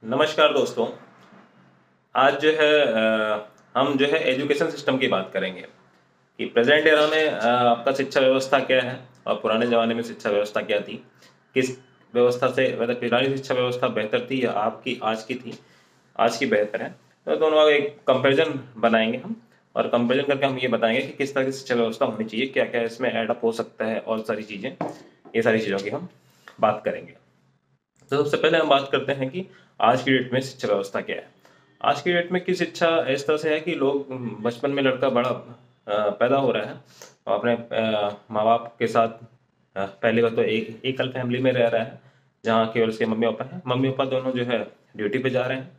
नमस्कार दोस्तों। आज जो है हम जो है एजुकेशन सिस्टम की बात करेंगे कि प्रेजेंट एरा में आपका शिक्षा व्यवस्था क्या है और पुराने ज़माने में शिक्षा व्यवस्था क्या थी। किस व्यवस्था से मतलब पुरानी शिक्षा व्यवस्था बेहतर थी या आपकी आज की थी, आज की बेहतर है। तो दोनों का एक कंपैरिजन बनाएंगे हम, और कंपैरिजन करके हम ये बताएंगे कि किस तरह की शिक्षा व्यवस्था होनी चाहिए, क्या क्या इसमें एडअप हो सकता है और सारी चीज़ें, ये सारी चीज़ों की हम बात करेंगे। तो सबसे पहले हम बात करते हैं कि आज की डेट में शिक्षा व्यवस्था क्या है। आज की डेट में की शिक्षा इस तरह से है कि लोग बचपन में लड़का बड़ा पैदा हो रहा है और अपने माँ बाप के साथ पहली बात तो एक एकल फैमिली में रह रहा है, जहाँ केवल उसके मम्मी पापा हैं। मम्मी पापा दोनों जो है ड्यूटी पे जा रहे हैं।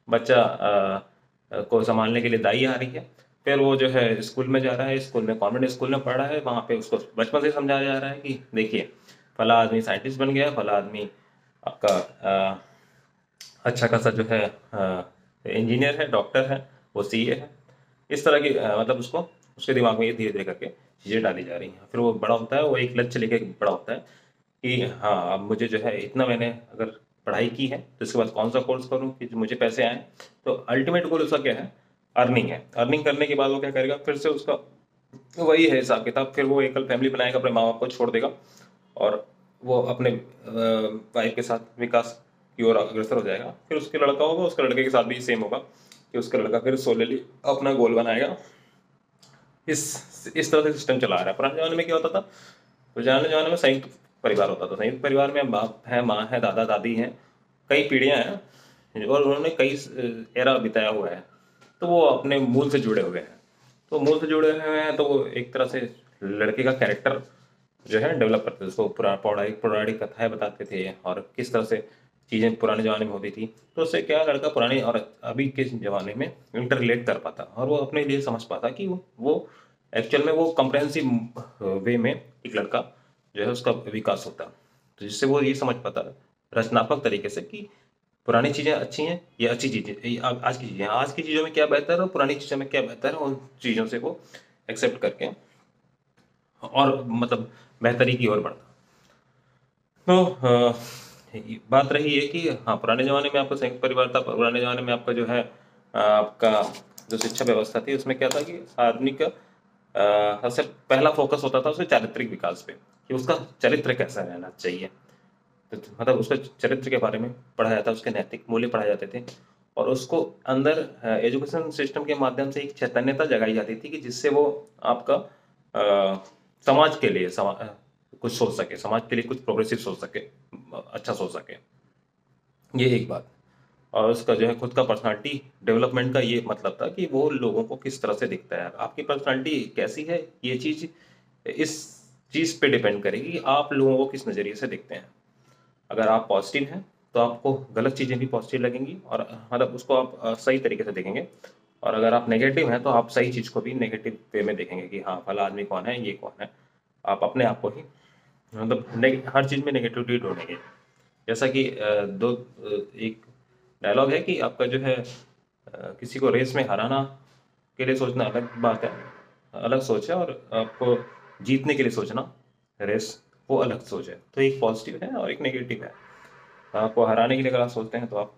बच्चा को संभालने के लिए दाई आ रही है। फिर वो जो है स्कूल में जा रहा है, स्कूल में कॉन्वेंट स्कूल में पढ़ रहा है। वहाँ पे उसको बचपन से समझाया जा रहा है कि देखिए, फला आदमी साइंटिस्ट बन गया, फला आदमी आपका अच्छा खासा जो है इंजीनियर है, डॉक्टर है, वो सीए है। इस तरह की मतलब उसको उसके दिमाग में ये धीरे धीरे करके चीज़ें डाली जा रही हैं। फिर वो बड़ा होता है, वो एक लक्ष्य लेके बड़ा होता है कि हाँ, अब मुझे जो है इतना मैंने अगर पढ़ाई की है तो इसके बाद कौन सा कोर्स करूँ कि जो मुझे पैसे आए। तो अल्टीमेट गोल उसका क्या है? अर्निंग है। अर्निंग करने के बाद वो क्या करेगा? फिर से उसका वही है हिसाब किताब। फिर वो एकल फैमिली बनाएगा, अपने माँ बाप को छोड़ देगा और वो अपने वाइफ के साथ विकास की ओर अग्रसर हो जाएगा। फिर उसके लड़का होगा, उसके लड़के के साथ भी सेम होगा कि उसका लड़का फिर सोलेली अपना गोल बनाएगा। इस तरह से सिस्टम चला आ रहा है। पुराने ज़माने में क्या होता था? पुराने ज़माने में संयुक्त परिवार होता था। संयुक्त परिवार में बाप है, माँ है, दादा दादी हैं, कई पीढ़ियाँ हैं और उन्होंने कई एरा बिताया हुआ है। तो वो अपने मूल से जुड़े हुए हैं। तो मूल से जुड़े हुए हैं तो वो एक तरह से लड़के का कैरेक्टर जो है डेवलप करते थे। उसको पौराणिक पौराणिक कथाएं बताते थे और किस तरह से चीज़ें पुराने ज़माने में होती थी। तो उससे क्या लड़का पुराने और अभी के ज़माने में इंटर रिलेट कर पाता और वो अपने लिए समझ पाता कि वो एक्चुअल में वो कंप्रेहेंसिव वे में एक लड़का जो है उसका विकास होता। तो जिससे वो ये समझ पाता रचनात्मक तरीके से कि पुरानी चीज़ें अच्छी हैं, ये अच्छी चीज़ें, ये आज की चीज़ें हैं, आज की चीज़ों में क्या बेहतर है और पुरानी चीज़ों में क्या बेहतर है, उन चीज़ों से वो एक्सेप्ट करके और मतलब बेहतरी की ओर बढ़ता। तो बात रही है कि हाँ, पुराने ज़माने में आपका संयुक्त परिवार था। पुराने ज़माने में आपका जो है आपका जो शिक्षा व्यवस्था थी उसमें क्या था कि आदमी का सबसे पहला फोकस होता था उसके चारित्रिक विकास पे, कि उसका चरित्र कैसा रहना चाहिए। तो मतलब उसके चरित्र के बारे में पढ़ा जाता, उसके नैतिक मूल्य पढ़ाए जाते थे और उसको अंदर एजुकेशन सिस्टम के माध्यम से एक चैतन्यता जगाई जाती थी कि जिससे वो आपका समाज के लिए कुछ सोच सके, समाज के लिए कुछ प्रोग्रेसिव सोच सके, अच्छा सोच सके। ये एक बात। और उसका जो है खुद का पर्सनालिटी डेवलपमेंट का ये मतलब था कि वो लोगों को किस तरह से दिखता है, आपकी पर्सनालिटी कैसी है, ये चीज़ इस चीज़ पे डिपेंड करेगी कि आप लोगों को किस नज़रिए से देखते हैं। अगर आप पॉजिटिव हैं तो आपको गलत चीज़ें भी पॉजिटिव लगेंगी और मतलब उसको आप सही तरीके से देखेंगे। और अगर आप नेगेटिव हैं तो आप सही चीज़ को भी नेगेटिव वे में देखेंगे कि हाँ, फला आदमी कौन है, ये कौन है। आप अपने आप को ही मतलब हर चीज़ में नेगेटिविटी ढूंढेंगे। जैसा कि एक डायलॉग है कि आपका जो है किसी को रेस में हराना के लिए सोचना अलग बात है, अलग सोच है, और आपको जीतने के लिए सोचना रेस, वो अलग सोच है। तो एक पॉजिटिव है और एक नेगेटिव है। आपको हराने के लिए अगर आप सोचते हैं तो आप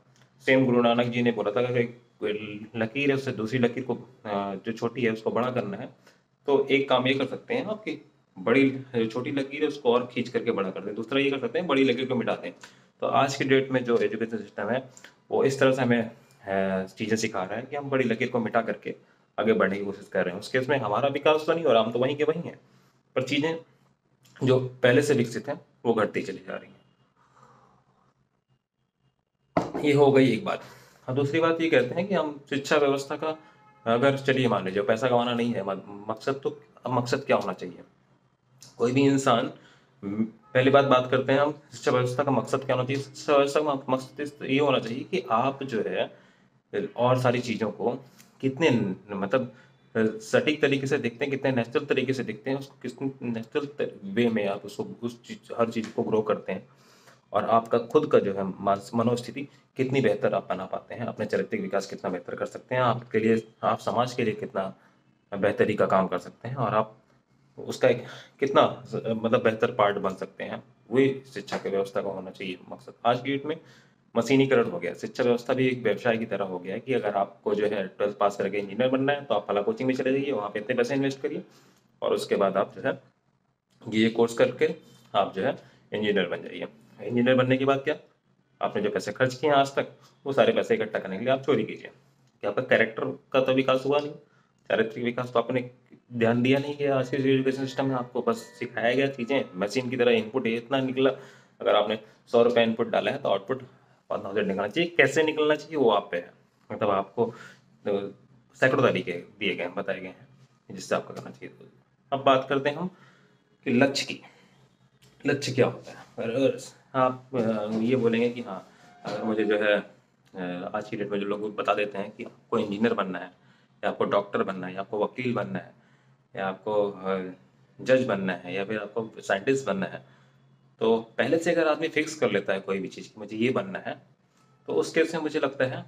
सेम गुरु नानक जी ने बोला था कि एक लकीर है, उससे दूसरी लकीर को जो छोटी है उसको बड़ा करना है। तो एक काम ये कर सकते हैं आपकी बड़ी जो छोटी लकीर है उसको और खींच करके बड़ा कर दें। दूसरा ये कर सकते हैं बड़ी लकीर को मिटा दें। तो आज की डेट में जो एजुकेशन सिस्टम है वो इस तरह से हमें चीज़ें सिखा रहा है कि हम बड़ी लकीर को मिटा करके आगे बढ़ने की कोशिश कर रहे हैं। उसके इसमें हमारा विकास तो नहीं हो रहा, हम तो वहीं के वहीं हैं, पर चीज़ें जो पहले से विकसित हैं वो घटती चली जा रही हैं। ये हो गई एक बात। हाँ, दूसरी बात ये कहते हैं कि हम शिक्षा व्यवस्था का, अगर चलिए मान लीजिए पैसा कमाना नहीं है मकसद, तो अब मकसद क्या होना चाहिए? कोई भी इंसान पहली बात करते हैं हम शिक्षा व्यवस्था का मकसद क्या होना चाहिए। शिक्षा व्यवस्था का मकसद ये होना चाहिए कि आप जो है और सारी चीज़ों को कितने मतलब सटीक तरीके से देखते हैं, कितने नेचुरल तरीके से देखते हैं, उसको किस नेचुरल वे में आप उसको उस चीज हर चीज़ को ग्रो करते हैं। और आपका खुद का जो है मनोस्थिति कितनी बेहतर आप बना पाते हैं, अपने चारित्रिक विकास कितना बेहतर कर सकते हैं, आपके लिए, आप समाज के लिए कितना बेहतरी का काम कर सकते हैं और आप उसका एक कितना मतलब बेहतर पार्ट बन सकते हैं। वही शिक्षा की व्यवस्था का होना चाहिए मकसद आज की डेट में। मशीनीकरण हो गया। शिक्षा व्यवस्था भी एक व्यवसाय की तरह हो गया है कि अगर आपको जो है 12th पास करके इंजीनियर बनना है तो आप फला कोचिंग में चले जाइए, वहाँ पे इतने पैसे इन्वेस्ट करिए और उसके बाद आप जो है ये कोर्स करके आप जो है इंजीनियर बन जाइए। इंजीनियर बनने के बाद क्या, आपने जो पैसे खर्च किए हैं आज तक, वो सारे पैसे इकट्ठा करने के लिए आप चोरी कीजिए। कि आपका कैरेक्टर का तो विकास हुआ नहीं, चारित्रिक विकास तो आपने ध्यान दिया नहीं कि आज के एजुकेशन सिस्टम में आपको बस सिखाया गया चीज़ें मशीन की तरह, इनपुट इतना निकला, अगर आपने 100 रुपये इनपुट डाला है तो आउटपुट 1500 निकलना चाहिए। कैसे निकलना चाहिए वो आप पे है, मतलब आपको सैकड़ों तरीके दिए गए हैं, बताए गए हैं जिससे आपका करना चाहिए। अब बात करते हैं हम कि लक्ष्य की। लक्ष्य क्या होता है? अगर आप ये बोलेंगे कि हाँ, अगर मुझे जो है आज की डेट में जो लोग बता देते हैं कि आपको इंजीनियर बनना है या आपको डॉक्टर बनना है या आपको वकील बनना है या आपको जज बनना है या फिर आपको साइंटिस्ट बनना है, तो पहले से अगर आदमी फिक्स कर लेता है कोई भी चीज़ कि मुझे ये बनना है, तो उस केस में मुझे लगता है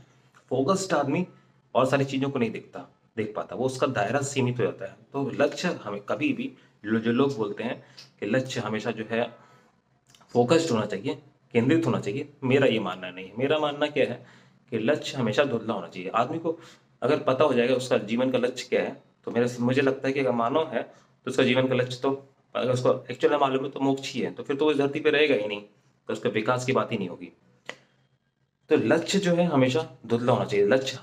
फोकस्ड आदमी और सारी चीज़ों को नहीं देख पाता, वो उसका दायरा सीमित हो जाता है। तो लक्ष्य हमें कभी भी, जो लोग बोलते हैं कि लक्ष्य हमेशा जो है फोकस्ड होना चाहिए, केंद्रित होना चाहिए, मेरा ये मानना नहीं है। मेरा मानना क्या है कि लक्ष्य हमेशा धुंधला होना चाहिए। आदमी को अगर पता हो जाएगा उसका जीवन का लक्ष्य क्या है, तो मुझे लगता है कि अगर मानव है तो उसका जीवन का लक्ष्य तो, अगर उसको एक्चुअल में मालूम है तो मोक्ष ही है, तो फिर तो वो इस धरती पे रहेगा ही नहीं, तो उसका विकास की बात ही नहीं होगी। तो लक्ष्य जो है हमेशा धुंधला होना चाहिए। लक्ष्य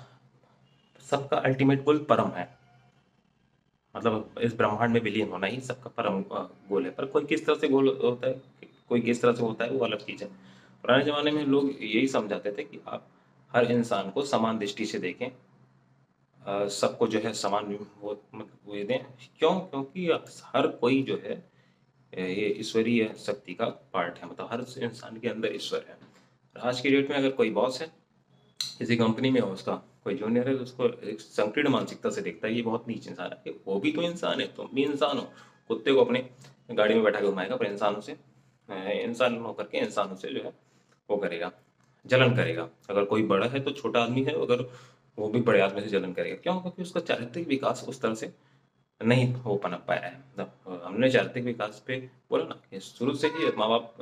सबका अल्टीमेट गोल परम है, मतलब इस ब्रह्मांड में विलीन होना ही सबका परम गोल है। पर कोई किस तरह से गोल होता है, कोई किस तरह से होता है, वो अलग चीज़ है। पुराने ज़माने में लोग यही समझाते थे कि आप हर इंसान को समान दृष्टि से देखें, सबको जो है समान वो मतलब वो ये दें। क्यों? क्योंकि हर कोई जो है ये ईश्वरीय शक्ति का पार्ट है, मतलब हर इंसान के अंदर ईश्वर है। आज की डेट में अगर कोई बॉस है किसी कंपनी में हो, उसका कोई जूनियर है, तो उसको एक संकीर्ण मानसिकता से देखता है, ये बहुत नीच इंसान है। कि वो भी तो इंसान है, तुम भी इंसान हो। कुत्ते को अपने गाड़ी में बैठा के घुमाएगा, पर इंसानों से इंसान होकर के इंसानों से जो है वो करेगा, जलन करेगा। अगर कोई बड़ा है तो छोटा आदमी है, अगर वो भी बड़े आदमी से जलन करेगा। क्यों? क्योंकि उसका चारित्रिक विकास उस तरह से नहीं हो पनप पाया है। मतलब हमने चारित्रिक विकास पे बोला ना कि शुरू से ही माँ बाप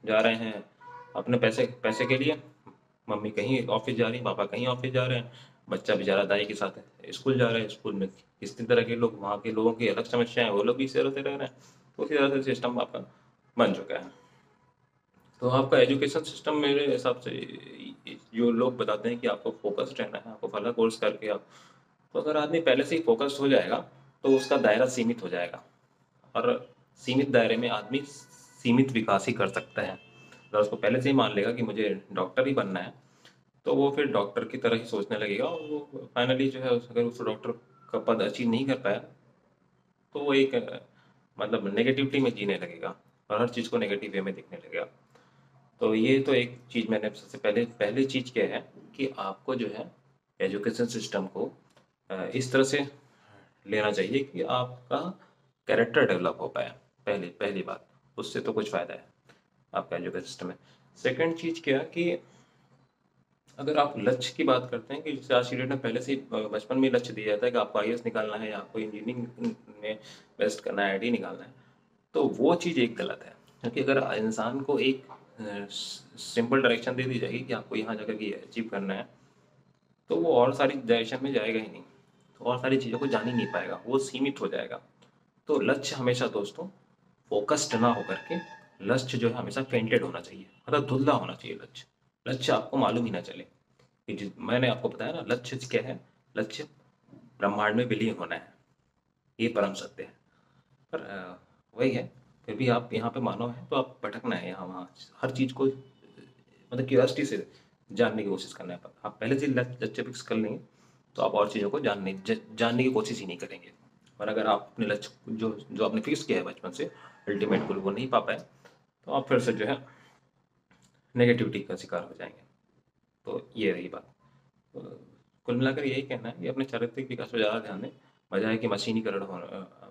जा रहे हैं अपने पैसे पैसे के लिए, मम्मी कहीं ऑफिस जा रही है, पापा कहीं ऑफिस जा रहे हैं, बच्चा बेचारा दाई के साथ स्कूल जा रहा है, स्कूल में किस तरह के लोग, वहाँ के लोगों की अलग समस्याएं, वो लोग भी इस तरह से रह रहे हैं। तो उसी तरह से सिस्टम आपका बन चुका है। तो आपका एजुकेशन सिस्टम मेरे हिसाब से, जो लोग बताते हैं कि आपको फोकस्ड रहना है, आपको फला कोर्स करके आप, तो अगर आदमी पहले से ही फोकस्ड हो जाएगा तो उसका दायरा सीमित हो जाएगा, और सीमित दायरे में आदमी सीमित विकास ही कर सकता है। अगर उसको पहले से ही मान लेगा कि मुझे डॉक्टर ही बनना है, तो वो फिर डॉक्टर की तरह ही सोचने लगेगा, और वो फाइनली जो है अगर उस डॉक्टर का पद अचीव नहीं कर पाया तो वो एक मतलब नेगेटिविटी में जीने लगेगा और हर चीज़ को नेगेटिव वे में देखने लगेगा। तो ये तो एक चीज़ मैंने सबसे पहली चीज़ क्या है कि आपको जो है एजुकेशन सिस्टम को इस तरह से लेना चाहिए कि आपका कैरेक्टर डेवलप हो पाए। पहली पहली बात, उससे तो कुछ फ़ायदा है आपका एजुकेशन सिस्टम में। सेकंड चीज़ क्या कि अगर आप लक्ष्य की बात करते हैं कि जैसे आज की डेट में पहले से ही बचपन में लक्ष्य दिया जाता है कि आपको आईएएस निकालना है या आपको इंजीनियरिंग में बेस्ट करना है, आईआईटी निकालना है, तो वो चीज़ एक गलत है। क्योंकि अगर इंसान को एक सिंपल डायरेक्शन दे दी जाएगी कि आपको यहाँ जाकर के अचीव करना है, तो वो और सारी डायरेक्शन में जाएगा ही नहीं, तो और सारी चीज़ों को जान ही नहीं पाएगा, वो सीमित हो जाएगा। तो लक्ष्य हमेशा दोस्तों फोकस्ड ना होकर के, लक्ष्य जो है हमेशा फेंटेड होना चाहिए, मतलब धुंधला होना चाहिए लक्ष्य। लक्ष्य आपको मालूम ही ना चले कि मैंने आपको बताया ना लक्ष्य क्या है। लक्ष्य ब्रह्मांड में विलीन होना है, ये परम सत्य है। पर वही है, फिर भी आप यहाँ पे मानव हैं तो आप भटकना है यहाँ वहाँ, हर चीज़ को मतलब क्यूरियोसिटी से जानने की कोशिश करना है। पर आप पहले से लक्ष्य फिक्स कर लेंगे तो आप और चीज़ों को जानने की कोशिश ही नहीं करेंगे। और अगर आप अपने लक्ष्य जो जो आपने फिक्स किया है बचपन से, अल्टीमेट गोल वो नहीं पा पाए, तो आप फिर से जो है नेगेटिविटी का शिकार हो जाएंगे। तो ये रही बात। तो कुल मिलाकर यही कहना है कि अपने चारित्रिक विकास पर ज़्यादा ध्यान दें, बजाय कि मशीनीकरण हो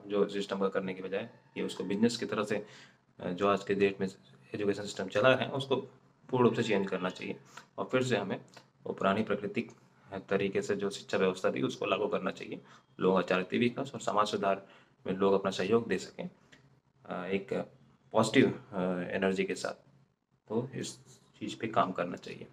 जो सिस्टम का करने के बजाय ये उसको बिजनेस की तरह से जो आज के डेट में एजुकेशन सिस्टम चला है उसको पूर्ण रूप से चेंज करना चाहिए, और फिर से हमें वो पुरानी प्राकृतिक तरीके से जो शिक्षा व्यवस्था थी उसको लागू करना चाहिए। लोगों का चारित्रिक विकास और समाज सुधार में लोग अपना सहयोग दे सकें एक पॉजिटिव एनर्जी के साथ। तो इस चीज़ पे काम करना चाहिए।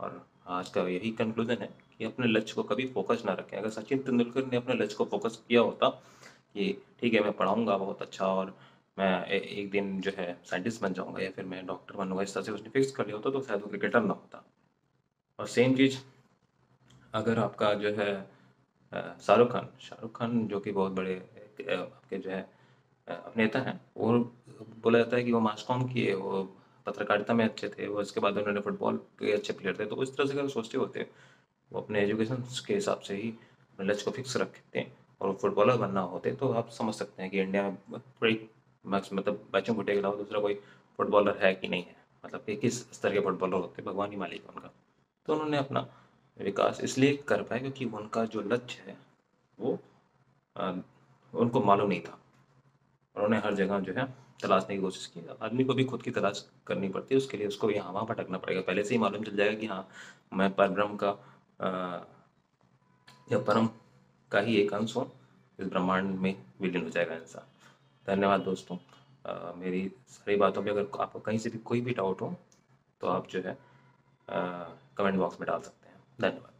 और आज का यही कंक्लूजन है कि अपने लक्ष्य को कभी फोकस ना रखें। अगर सचिन तेंदुलकर ने अपने लक्ष्य को फोकस किया होता कि ठीक है मैं पढ़ाऊंगा बहुत अच्छा और मैं एक दिन जो है साइंटिस्ट बन जाऊंगा या फिर मैं डॉक्टर बनूंगा, इस तरह से उसने फिक्स कर लिया होता तो शायद वो क्रिकेटर ना होता। और सेम चीज़ अगर आपका जो है शाहरुख खान जो कि बहुत बड़े आपके जो है अभिनेता हैं, वो बोला जाता है कि वो मास कॉम किए, वो पत्रकारिता में अच्छे थे, वो इसके बाद उन्होंने फुटबॉल के अच्छे प्लेयर थे। तो उस तरह से अगर सोचते होते वो अपने एजुकेशन के हिसाब से ही अपने लक्ष्य को फिक्स रखते हैं और वो फुटबॉलर बनना होते, तो आप समझ सकते हैं कि इंडिया में बड़ी मतलब बच्चों गुटे के अलावा दूसरा कोई फुटबॉलर है कि नहीं है। मतलब कि किस स्तर के फुटबॉलर होते, भगवान ही मालिक है उनका। तो उन्होंने अपना विकास इसलिए कर पाए क्योंकि उनका जो लक्ष्य है वो अ, उनको मालूम नहीं था। उन्होंने हर जगह जो है तलाशने की कोशिश की। आदमी को भी खुद की तलाश करनी पड़ती है, उसके लिए उसको यहाँ वहाँ भटकना पड़ेगा। पहले से ही मालूम चल जाएगा कि हाँ मैं परब्रह्म का या परम का ही एक अंश हूँ, इस ब्रह्मांड में विलीन हो जाएगा इंसान। धन्यवाद दोस्तों। मेरी सारी बातों में अगर आपको कहीं से भी कोई भी डाउट हो तो आप जो है कमेंट बॉक्स में डाल सकते हैं। धन्यवाद।